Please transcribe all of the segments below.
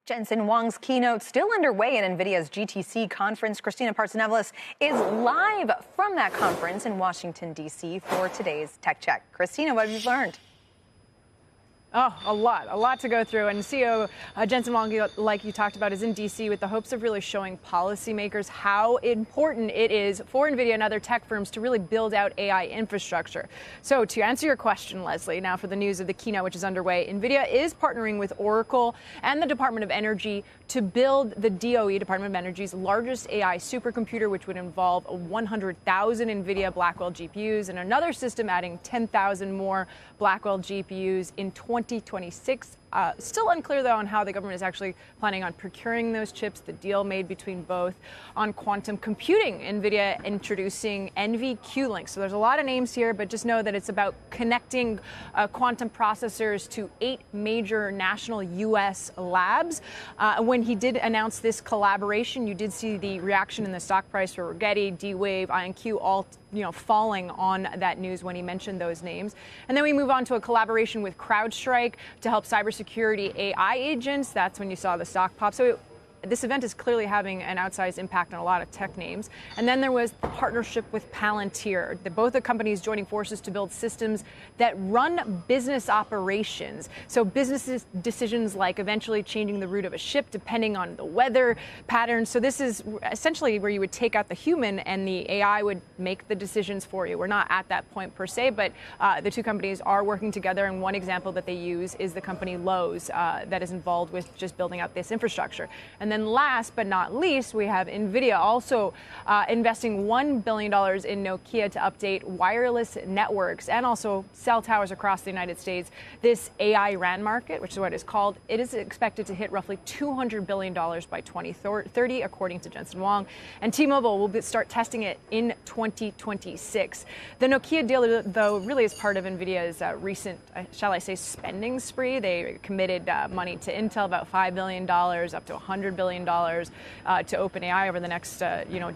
Jensen Huang's keynote still underway at Nvidia's GTC conference. Kristina Partsinevelos is live from that conference in Washington, D.C. for today's Tech Check. Kristina, what have you learned? Oh, a lot to go through. And CEO Jensen Huang, like you talked about, is in D.C. with the hopes of really showing policymakers how important it is for Nvidia and other tech firms to really build out AI infrastructure. So to answer your question, Leslie, now for the news of the keynote, which is underway, Nvidia is partnering with Oracle and the Department of Energy to build the DOE, Department of Energy's largest AI supercomputer, which would involve 100,000 Nvidia Blackwell GPUs and another system adding 10,000 more Blackwell GPUs in 2026. Still unclear, though, on how the government is actually planning on procuring those chips, the deal made between both. On quantum computing, NVIDIA introducing NVQLink. So there's a lot of names here, but just know that it's about connecting quantum processors to 8 major national U.S. labs. When he did announce this collaboration, you did see the reaction in the stock price for Rigetti, D-Wave, IonQ, all falling on that news when he mentioned those names. And then we move on to a collaboration with CrowdStrike to help cybersecurity AI agents. That's when you saw the stock pop. So this event is clearly having an outsized impact on a lot of tech names. And then there was the partnership with Palantir, both the companies joining forces to build systems that run business operations. So business decisions like eventually changing the route of a ship depending on the weather patterns. So this is essentially where you would take out the human and the AI would make the decisions for you. We're not at that point per se, but the two companies are working together. And one example that they use is the company Lowe's that is involved with just building out this infrastructure. And then last but not least, we have Nvidia also investing $1 billion in Nokia to update wireless networks and also cell towers across the United States. This AI RAN market, which is what it's called, it is expected to hit roughly $200 billion by 2030, according to Jensen Huang. And T-Mobile will start testing it in 2026. The Nokia deal, though, really is part of Nvidia's recent, shall I say, spending spree. They committed money to Intel, about $5 billion, up to $100 billion to OpenAI over the next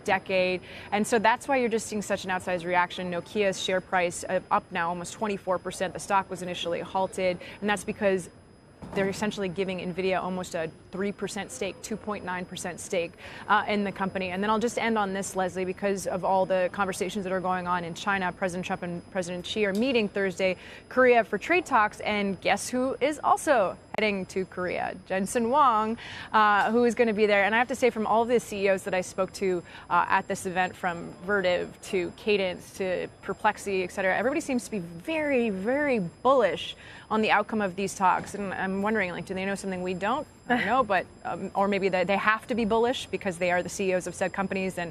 decade. And so that's why you're just seeing such an outsized reaction. Nokia's share price up now almost 24%. The stock was initially halted, and that's because they're essentially giving Nvidia almost a 3% stake, 2.9% stake in the company. And then I'll just end on this, Leslie, because of all the conversations that are going on in China. President Trump and President Xi are meeting Thursday, Korea, for trade talks. And guess who is also heading to Korea? Jensen Huang, who is going to be there. And I have to say, from all of the CEOs that I spoke to at this event, from Vertiv to Cadence to Perplexity, et cetera, everybody seems to be very, very bullish on the outcome of these talks. And I'm wondering, do they know something we don't? I don't know, but or maybe they have to be bullish because they are the CEOs of said companies, and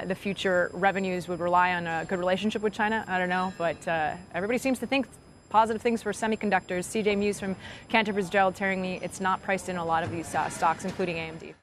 the future revenues would rely on a good relationship with China. I don't know, but everybody seems to think positive things for semiconductors. CJ Muse from Cantor Fitzgerald telling me it's not priced in a lot of these stocks, including AMD.